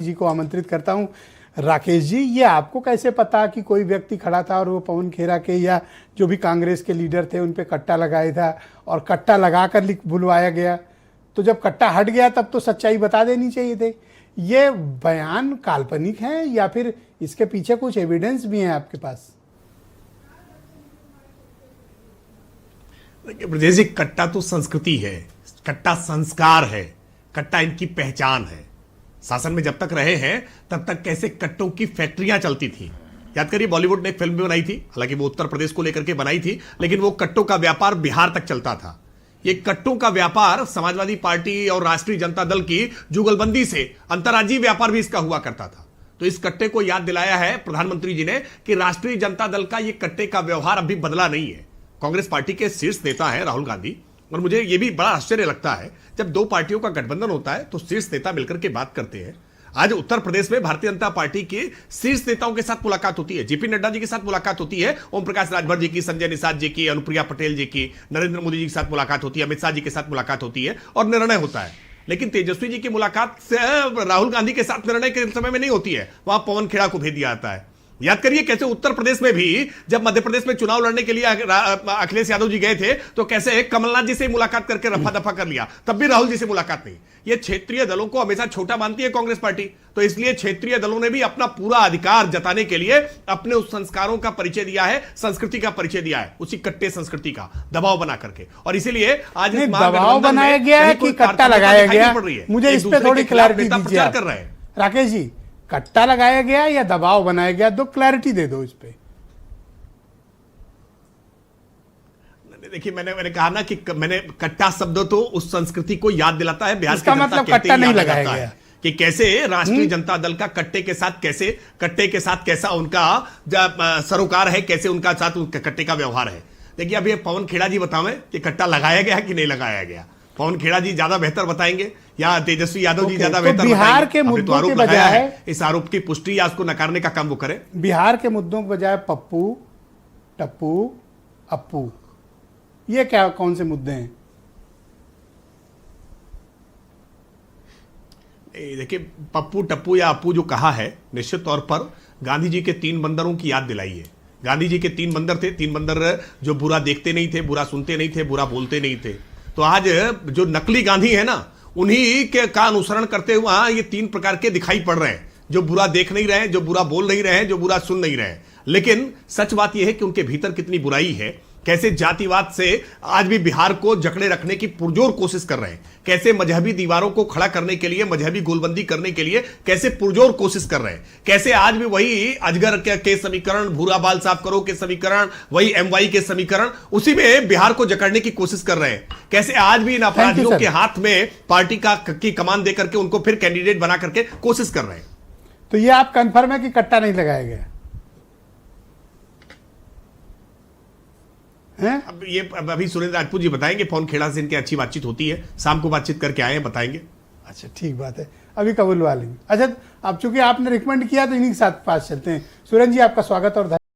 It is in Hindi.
जी को आमंत्रित करता हूं। राकेश जी, ये आपको कैसे पता कि कोई व्यक्ति खड़ा था और वो पवन खेरा के या जो भी कांग्रेस के लीडर थे उन पे कट्टा लगाया था और कट्टा लगाकर बुलवाया गया? तो जब कट्टा हट गया तब तो सच्चाई बता देनी चाहिए थे। ये बयान काल्पनिक है या फिर इसके पीछे कुछ एविडेंस भी है आपके पास? देखिए ब्रजेश जी, कट्टा तो संस्कृति है, कट्टा संस्कार है, कट्टा इनकी पहचान है। शासन में जब तक रहे हैं तब तक कैसे कट्टों की फैक्ट्रियां चलती थी। याद करिए, बॉलीवुड ने एक फिल्म भी बनाई थी, हालांकि वो उत्तर प्रदेश को लेकर के बनाई थी, लेकिन वो कट्टों का व्यापार बिहार तक चलता था। ये कट्टों का व्यापार समाजवादी पार्टी और राष्ट्रीय जनता दल की जुगलबंदी से अंतर्राज्यीय व्यापार भी इसका हुआ करता था। तो इस कट्टे को याद दिलाया है प्रधानमंत्री जी ने कि राष्ट्रीय जनता दल का ये कट्टे का व्यवहार अभी बदला नहीं है। कांग्रेस पार्टी के शीर्ष नेता है राहुल गांधी, और मुझे यह भी बड़ा आश्चर्य लगता है जब दो पार्टियों का गठबंधन होता है तो शीर्ष नेता मिलकर के बात करते हैं। आज उत्तर प्रदेश में भारतीय जनता पार्टी के शीर्ष नेताओं के साथ मुलाकात होती है, जेपी नड्डा जी के साथ मुलाकात होती है, ओम प्रकाश राजभर जी की, संजय निषाद जी की, अनुप्रिया पटेल जी की, नरेंद्र मोदी जी के साथ मुलाकात होती है, अमित शाह जी के साथ मुलाकात होती है और निर्णय होता है। लेकिन तेजस्वी जी की मुलाकात से राहुल गांधी के साथ निर्णय के समय में नहीं होती है, वहां पवन खेड़ा को भेज दिया जाता है। याद करिए कैसे उत्तर प्रदेश में भी जब मध्य प्रदेश में चुनाव लड़ने के लिए अखिलेश यादव जी गए थे तो कैसे कमलनाथ जी से मुलाकात करके रफा दफा कर लिया, तब भी राहुल जी से मुलाकात नहीं। ये क्षेत्रीय दलों को हमेशा छोटा मानती है कांग्रेस पार्टी, तो इसलिए क्षेत्रीय दलों ने भी अपना पूरा अधिकार जताने के लिए अपने उस संस्कारों का परिचय दिया है, संस्कृति का परिचय दिया है, उसी कट्टे संस्कृति का दबाव बना करके। और इसीलिए आज दबाव बनाया गया है कि कट्टा लगाया गया? मुझे इस पे थोड़ी क्लैरिटी दीजिए। कर रहे हैं राकेश जी, कट्टा लगाया गया या दबाव बनाया गया? दो क्लैरिटी दे दो इस पे। देखिए, मैंने कहा ना कि मैंने कट्टा शब्द तो उस संस्कृति को याद दिलाता है, बिहार इसका मतलब कट्टा नहीं लगाया गया कि कैसे राष्ट्रीय जनता दल का कट्टे के साथ कैसा उनका सरोकार है, कैसे उनका साथ कट्टे का व्यवहार है। देखिए, अभी पवन खेड़ा जी बतावें कि कट्टा लगाया गया कि नहीं लगाया गया। पवन खेड़ा जी ज्यादा बेहतर बताएंगे या तेजस्वी यादव जी ज्यादा बेहतर? बिहार के मुद्दों के बजाय इस आरोप की पुष्टि या उसको नकारने का काम वो करे। बिहार के मुद्दों के बजाय पप्पू, टप्पू, अप्पू, ये क्या कौन से मुद्दे हैं? देखिए, पप्पू, टप्पू या अप्पू जो कहा है, निश्चित तौर पर गांधी जी के 3 बंदरों की याद दिलाई है। गांधी जी के 3 बंदर थे, 3 बंदर जो बुरा देखते नहीं थे, बुरा सुनते नहीं थे, बुरा बोलते नहीं थे। तो आज जो नकली गांधी है ना, उन्हीं के का अनुसरण करते हुए ये 3 प्रकार के दिखाई पड़ रहे हैं, जो बुरा देख नहीं रहे, जो बुरा बोल नहीं रहे, जो बुरा सुन नहीं रहे। लेकिन सच बात यह है कि उनके भीतर कितनी बुराई है, कैसे जातिवाद से आज भी बिहार को जकड़े रखने की पुरजोर कोशिश कर रहे हैं, कैसे मजहबी दीवारों को खड़ा करने के लिए, मजहबी गोलबंदी करने के लिए कैसे पुरजोर कोशिश कर रहे हैं, कैसे आज भी वही अजगर के समीकरण, भूरा बाल साफ करो के समीकरण, वही MY के समीकरण, उसी में बिहार को जकड़ने की कोशिश कर रहे हैं। कैसे आज भी इन अपराधियों के हाथ में पार्टी की कमान देकर के उनको फिर कैंडिडेट बना करके कोशिश कर रहे हैं। तो ये आप कंफर्म है कि कट्टा नहीं लगाया गया? अब ये अभी सुरेंद्र राजपूत जी बताएंगे, पवन खेड़ा से इनकी अच्छी बातचीत होती है, शाम को बातचीत करके आए हैं, बताएंगे। अच्छा, ठीक बात है, अभी कबूलवा लेंगे। अच्छा, अब चूंकि आपने रिकमेंड किया तो इन्हीं के साथ पास चलते हैं। सुरेंद्र जी, आपका स्वागत और